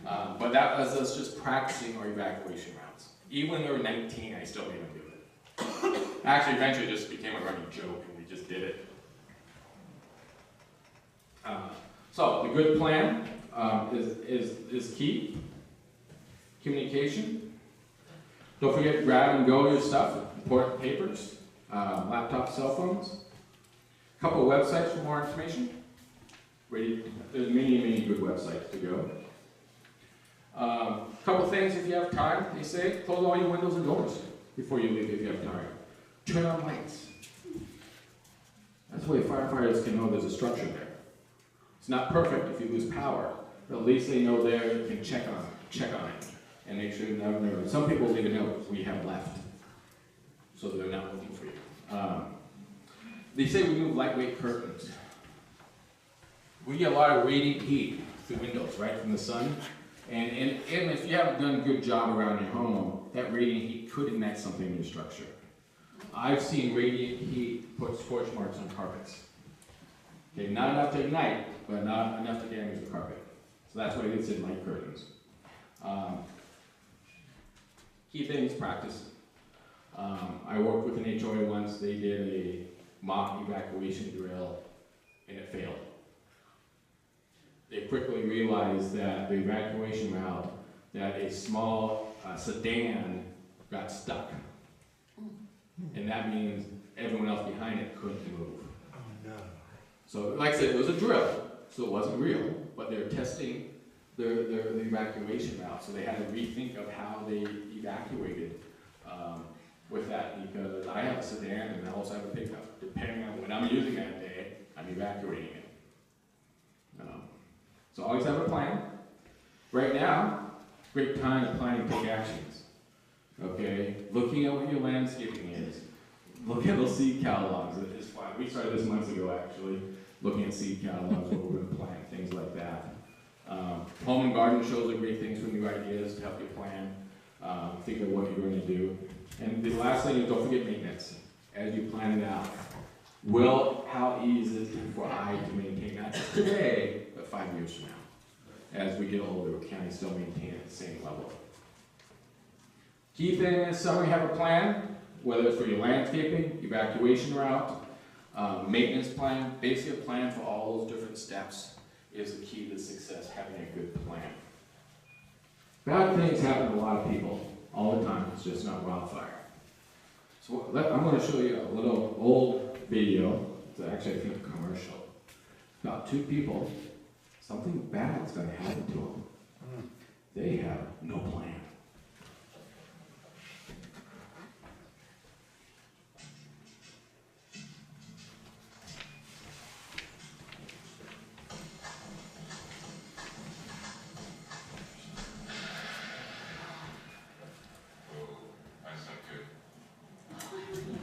But that was us just practicing our evacuation routes. Even when they were 19, I still made them do it. Actually, eventually it just became a running joke and we just did it. So, the good plan is key. Communication. Don't forget to grab and go your stuff, important papers, laptop, cell phones. A couple of websites for more information. There's many good websites to go. Couple things if you have time, they say, close all your windows and doors before you leave if you have time. Turn on lights. That's the way firefighters can know there's a structure there. It's not perfect if you lose power, but at least they know there you can check on it, and make sure you never know. Some people leave a note we have left, so they're not looking for you. They say remove lightweight curtains. We get a lot of radiant heat through windows, right, from the sun. And if you haven't done a good job around your home, that radiant heat could ignite something in your structure. I've seen radiant heat put scorch marks on carpets. Okay, not enough to ignite, but not enough to damage the carpet. So that's why they said light curtains. Key things, practice. I worked with an HOA once, they did a mock evacuation drill, and it failed. They quickly realized that the evacuation route, that a small sedan got stuck. And that means everyone else behind it couldn't move. Oh no. So, like I said, it was a drill, so it wasn't real, but they're testing their evacuation route. So they had to rethink of how they evacuated with that, because I have a sedan and I also have a pickup. Depending on when I'm using that day, I'm evacuating it. So always have a plan. Right now, great time to plan and take actions. Okay, looking at what your landscaping is. Look at those seed catalogs. It's fun. We started this months ago, actually, looking at seed catalogs, what we're going to plant, things like that. Home and garden shows are great things for new ideas to help you plan. Think of what you're going to do. And the last thing is don't forget maintenance. As you plan it out, how easy is it for I to maintain, not just today, but 5 years from now? As we get older, can I still maintain at the same level? Key thing is, somebody have a plan, whether it's for your landscaping, evacuation route, maintenance plan, basically a plan for all those different steps is the key to success, having a good plan. Bad things happen to a lot of people all the time, it's just not wildfire. So I'm going to show you a little old video, it's actually I think a commercial, about 2 people, something bad's going to happen to them. They have no plan. That's not good.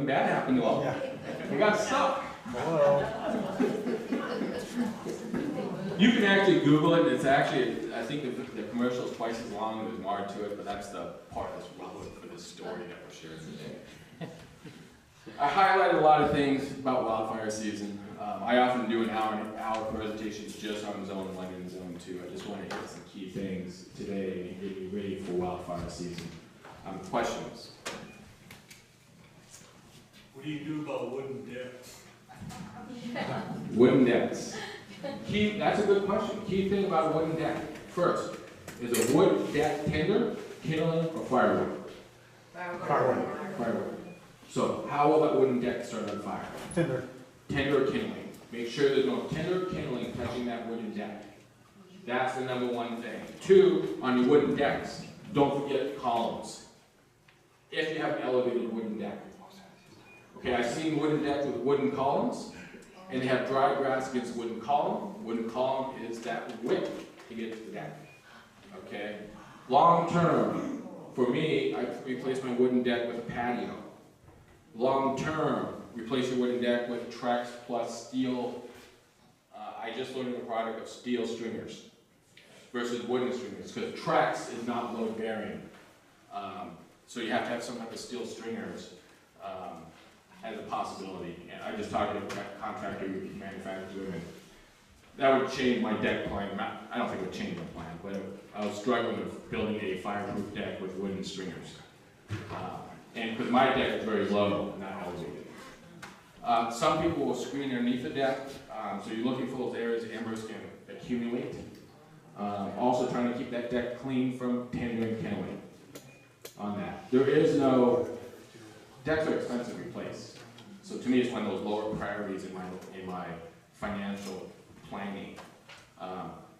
Nothing bad happened to them. They got stuck. You can actually Google it. It's actually, I think the commercial is twice as long. There's more to it, but that's the part that's relevant for this story that we're sharing today. I highlighted a lot of things about wildfire season. I often do an hour presentations just on Zone 1 and Zone 2. I just want to hit some key things today and get you ready for wildfire season. Questions? What do you do about wooden decks? Wooden decks. That's a good question. Key thing about a wooden deck. First, is a wood deck tinder, kindling, or firewood? Firewood. So how will that wooden deck start on fire? Tinder. Tinder or kindling. Make sure there's no tinder or kindling touching that wooden deck. That's the number one thing. Two, on your wooden decks, don't forget columns. If you have an elevated wooden deck. Okay, I've seen wooden decks with wooden columns, and they have dry grass against wooden column. Wooden column is that width to get to the deck. Okay? Long term, for me, I replace my wooden deck with a patio. Long term, replace your wooden deck with Trex plus steel. I just learned the product of steel stringers versus wooden stringers, because Trex is not load bearing. So you have to have some type of steel stringers as a possibility. And I just talked to a contractor who manufactured them, and that would change my deck plan. I don't think it would change my plan, but I was struggling with building a fireproof deck with wooden stringers. And because my deck is very low, not elevated. Some people will screen underneath the deck, so you're looking for those areas embers can accumulate. Also trying to keep that deck clean from tinder and kindling on that. There is no, decks are expensive to replace. So to me, it's one of those lower priorities in my financial planning.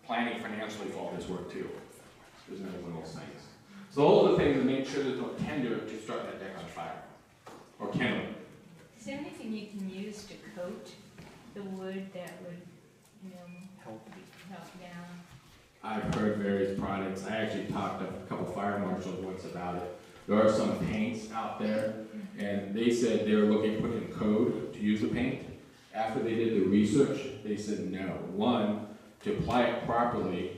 Planning financially for all this work too. There's another one of those things. So those are the things to make sure there's no tinder to start that deck on fire, or kindling. Is there anything you can use to coat the wood that would, help down? I've heard various products. I actually talked to a couple fire marshals once about it. There are some paints out there, and they said they were looking to put in code to use the paint. After they did the research, they said no. One, to apply it properly,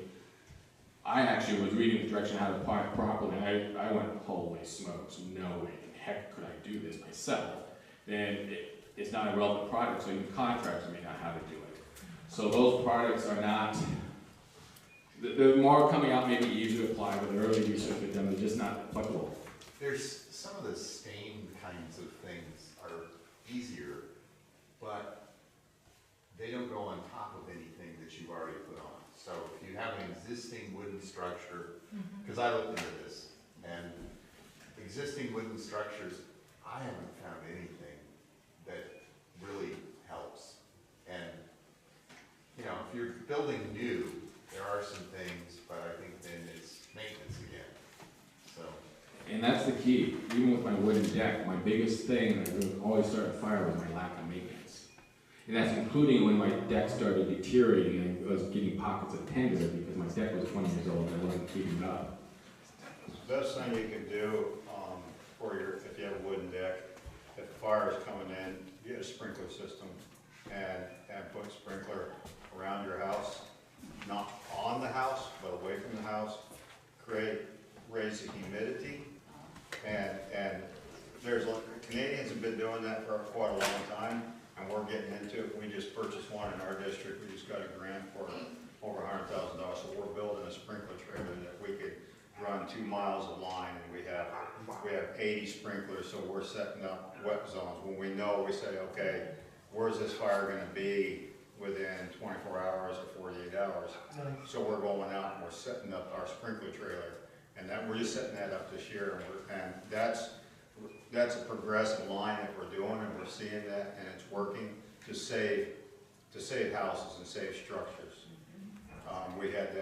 I actually was reading the direction how to apply it properly, and I went, holy smokes, no way in heck could I do this myself. Then it's not a relevant product, so even contractors may not know how to do it. So those products are not, they're more coming out maybe easier to apply, but the early research with them, they're just not applicable. There's some of the stain kinds of things are easier, but they don't go on top of anything that you've already put on. So if you have an existing wooden structure, because I looked into this, and existing wooden structures, I haven't found anything that really helps. And, if you're building new, there are some things, but I think then it's maintenance again, so. And that's the key. Even with my wooden deck, my biggest thing that would always start a fire was my lack of maintenance. And that's including when my deck started deteriorating and I was getting pockets of tinder because my deck was 20 years old and I wasn't keeping it up. The best thing you can do if you have a wooden deck, if fire is coming in, get a sprinkler system and put a sprinkler around your house, not on the house, but away from the house. Raise the humidity, and Canadians have been doing that for quite a long time, and we're getting into it. We just purchased one in our district. We just got a grant for over $100,000, so we're building a sprinkler trailer that we could run 2 miles of line, and we have 80 sprinklers, so we're setting up wet zones. When we know, we say, okay, where's this fire going to be within 24 hours or 48 hours? So we're going out and we're setting up our sprinkler trailer, and we're just setting that up this year, and that's a progressive line that we're doing, and we're seeing that, and it's working to save houses and save structures. We had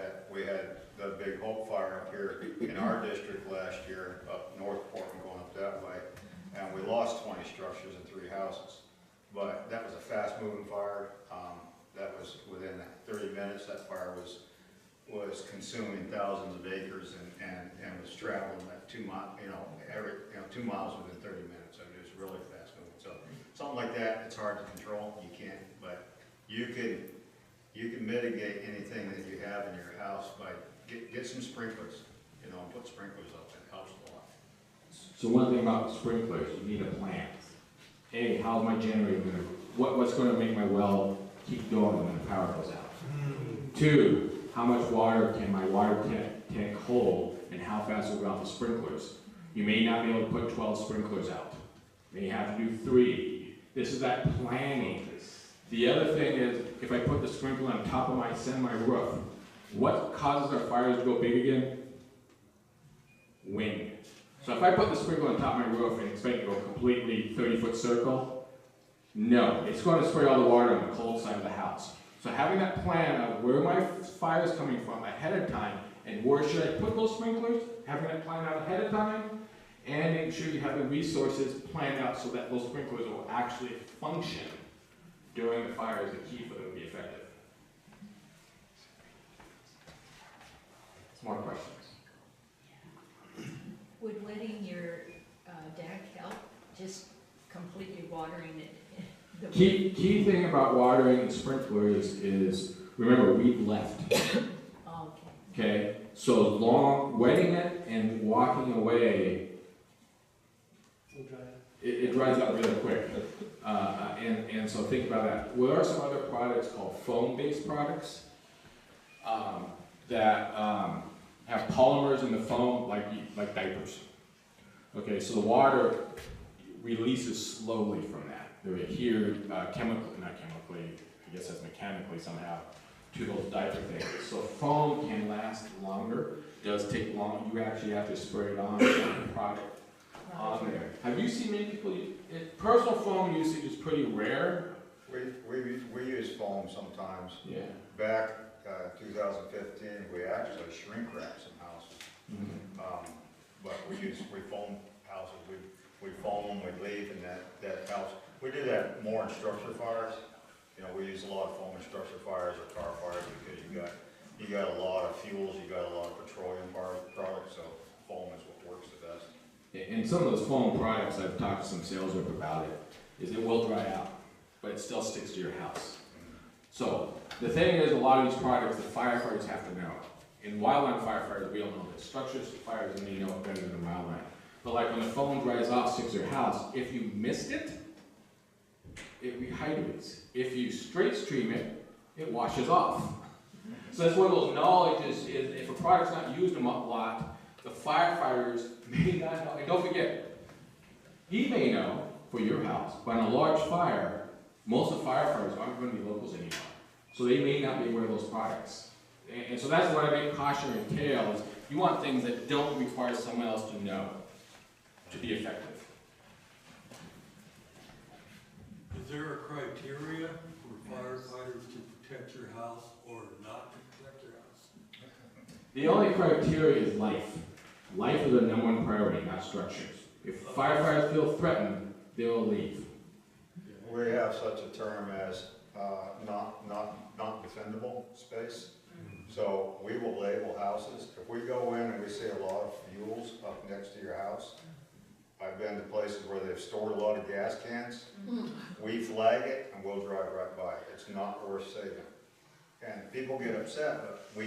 the big Hope fire up here in our district last year, up Northport and going up that way, and we lost 20 structures and 3 houses. But that was a fast-moving fire. That was within 30 minutes. That fire was consuming thousands of acres and was traveling at 2 miles, 2 miles within 30 minutes. I mean, it was really fast-moving. something like that, it's hard to control, you can't, but you can mitigate anything that you have in your house by, get some sprinklers, you know, and put sprinklers up, it helps a lot. So one thing about the sprinklers, you need a plan. A, how's my generator gonna, what's gonna make my well keep going when the power goes out? 2, how much water can my water tank hold, and how fast will go out the sprinklers? You may not be able to put 12 sprinklers out. You may have to do 3. This is that planning. The other thing is, if I put the sprinkler on top of my semi-roof, what causes our fires to go big again? Wind. So if I put the sprinkler on top of my roof and expect it to go completely 30-foot circle, no, it's going to spray all the water on the cold side of the house. So having that plan of where my fire is coming from ahead of time, and where should I put those sprinklers, having that plan out ahead of time, and making sure you have the resources planned out so that those sprinklers will actually function during the fire is the key for them to be effective. More questions? Would wetting your deck help, just completely watering it? Key thing about watering and sprinklers is remember, we've left. Okay. Okay? So long wetting it and walking away, it dries out really quick. And so think about that. There are some other products called foam-based products that have polymers in the foam, like diapers. Okay, so the water releases slowly from that. They're adhered not chemically, I guess that's mechanically somehow, to those diaper things. So foam can last longer, does take long. You actually have to spray it on the product on there. Have you seen many people, personal foam usage is pretty rare. We use foam sometimes. Yeah. Back 2015, we actually shrink wrapped some houses. But we foam houses, we foam them, we leave in that house. We do that more in structure fires. You know, we use a lot of foam in structure fires or car fires because you got a lot of fuels, you got a lot of petroleum products, so foam is what works the best. And some of those foam products, I've talked to some sales rep about it, is it will dry out, but it still sticks to your house. So the thing is, a lot of these products, the firefighters have to know. In wildland firefighters, we all know this. Structures fires, and they know it better than wildland. But like when the foam dries off, sticks to your house, if you missed it, it rehydrates. If you straight stream it, it washes off. So that's one of those knowledges is if a product's not used a lot, the firefighters may not know. And don't forget, he may know for your house, but on a large fire, most of the firefighters aren't going to be locals anymore. So they may not be aware of those products. And so that's what I make cautionary tale is you want things that don't require someone else to know to be effective. Is there a criteria for firefighters to protect your house or not to protect your house? The only criteria is life. Life is the #1 priority, not structures. If firefighters feel threatened, they'll leave. We have such a term as not defendable space. So we will label houses. If we go in and we see a lot of fuels up next to your house, I've been to places where they've stored a lot of gas cans. We flag it and we'll drive right by it. It's not worth saving. And people get upset, but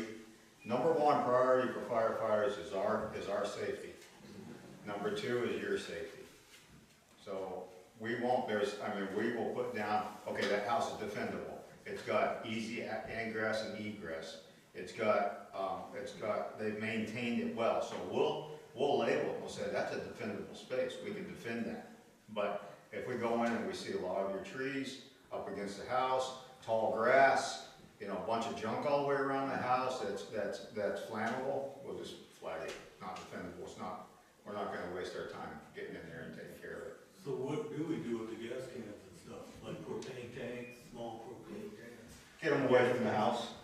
#1 priority for firefighters is our safety. #2 is your safety. So we will put down, okay, that house is defendable. It's got easy ingress and egress. They've maintained it well. So we'll label it, we'll say that's a defendable space, we can defend that. But if we go in and we see a lot of your trees up against the house, tall grass, a bunch of junk all the way around the house that's flammable, we'll just flag it, not defendable, we're not gonna waste our time getting in there and taking care of it. So what do we do with the gas cans and stuff, like propane tanks, small propane tanks? Get them away from the house,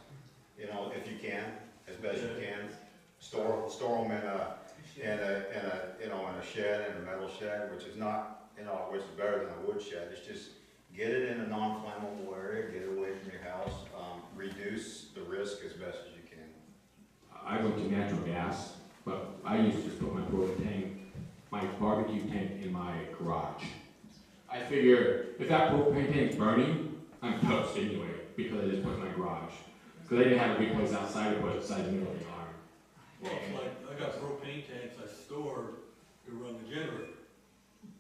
if you can, as best you can. Store them in a shed, in a metal shed, which is not, which is better than a wood shed. It's just get it in a non-flammable area, get it away from your house, reduce the risk as best as you can. I go to natural gas, but I used to just put my propane tank, my barbecue tank in my garage. I figure if that propane tank's burning, I'm toast anyway, because I just put it in my garage. Because I didn't have a big place outside to put it inside the middle of the yard. Well, it's like, I got propane tanks I store to run the generator.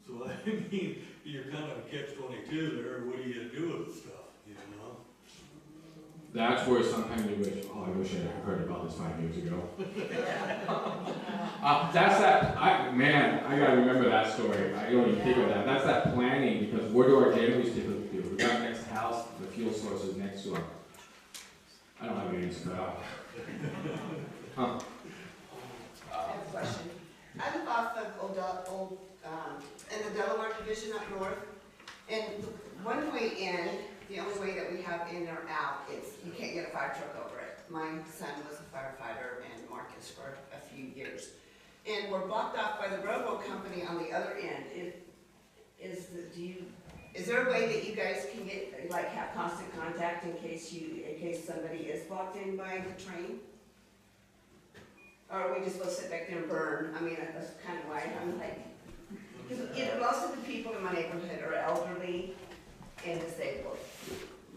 So I mean, you're kind of a catch-22 there, what are you gonna do with the stuff, you know? That's where sometimes you wish, oh, I wish I had heard about this 5 years ago. Man, I gotta remember that story. I don't even think of that. That's that planning, because where do our generators typically do? We got next to the house, the fuel source is next to them. I don't have an answer for that. Huh? I have a question. I live off of in the Delaware Division up north, and one way in, the only way that we have in or out, is you can't get a fire truck over it. My son was a firefighter and Marcus for a few years. And we're blocked off by the railroad company on the other end. Is there a way that you guys can get, like, have constant contact in case somebody is blocked in by the train? Or are we just supposed to sit back there and burn? I mean, that's kind of why I'm like, because most of the people in my neighborhood are elderly and disabled.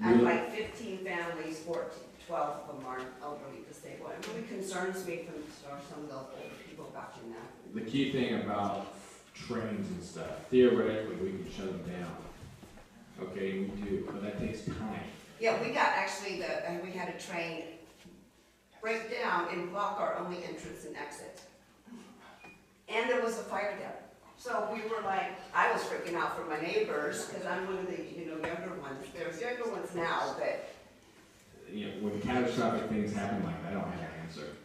I have like 15 families, 12 of them are elderly disabled. It really concerns me from some of those older people watching that. The key thing about trains and stuff, theoretically, we can shut them down. Okay, we do, but that takes time. Yeah, we got actually we had a train break down and block our only entrance and exit. And there was a fire there. So we were like, I was freaking out for my neighbors, because I'm one of the, younger ones. There's younger ones now, but. When catastrophic things happen like that, I don't have an answer.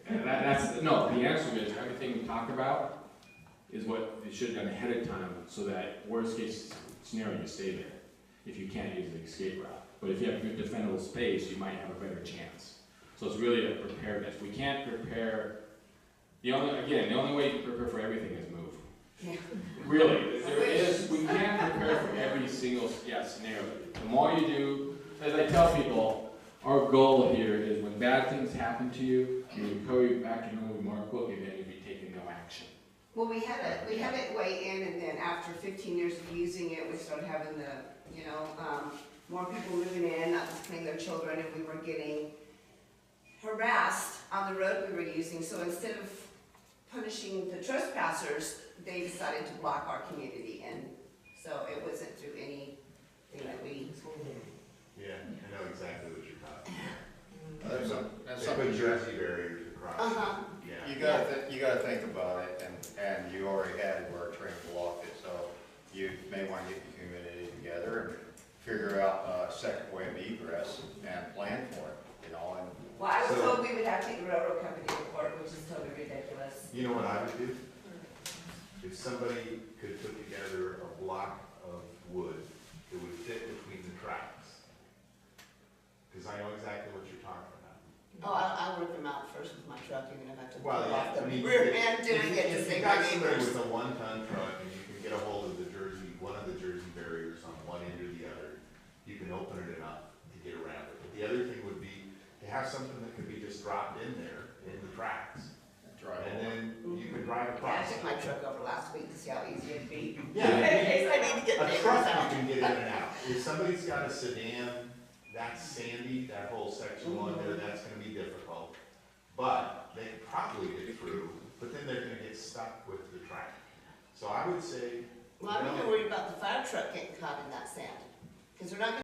And the answer is everything we talk about is what you should have done ahead of time, so that worst case scenario, you stay there if you can't use the escape route. But if you have good defendable space, you might have a better chance. So it's really a preparedness. We can't prepare, the only way you can prepare for everything is move. Yeah. Really, we can't prepare for every single scenario. The more you do, as I tell people, our goal here is when bad things happen to you, you recover back to normal more quickly than if you're taking no action. Well, we had it way in, and then after 15 years of using it, we started having more people moving in, not displaying their children, and we were getting harassed on the road we were using. So instead of punishing the trespassers, they decided to block our community, and so it wasn't through anything that we. Yeah, I know exactly what you're talking about. That's They something put Jersey barriers across. Yeah. you gotta think about it, and you already had where a train blocked it, so you may wanna get the community together and figure out a second way of egress and plan for it, and. Well, I was told we would have to take the railroad company to court, which is totally ridiculous. You know what I would do? If somebody could put together a block of wood that would fit between the tracks, because I know exactly what you're talking about. Oh, I'll work them out first with my truck, you're gonna have to pull Well, off yeah, the I mean, rear end doing it to if you save got my somebody neighbors. with a 1-ton truck and you can get a hold of one of the Jersey barriers on one end or the other, you can open it enough to get around it. But the other thing would be to have something that could be just dropped in there in the tracks. And then you can drive I across. took my truck over last week to see how easy it'd be. Yeah. In case I need to get A neighbors truck out. you can get in and out. If somebody's got a sedan, that's sandy, that whole section on there, that's gonna be difficult. But they can probably get through, but then they're gonna get stuck with the track. So I would say. Well, I'm really worried about the fire truck getting caught in that sand, because they're not gonna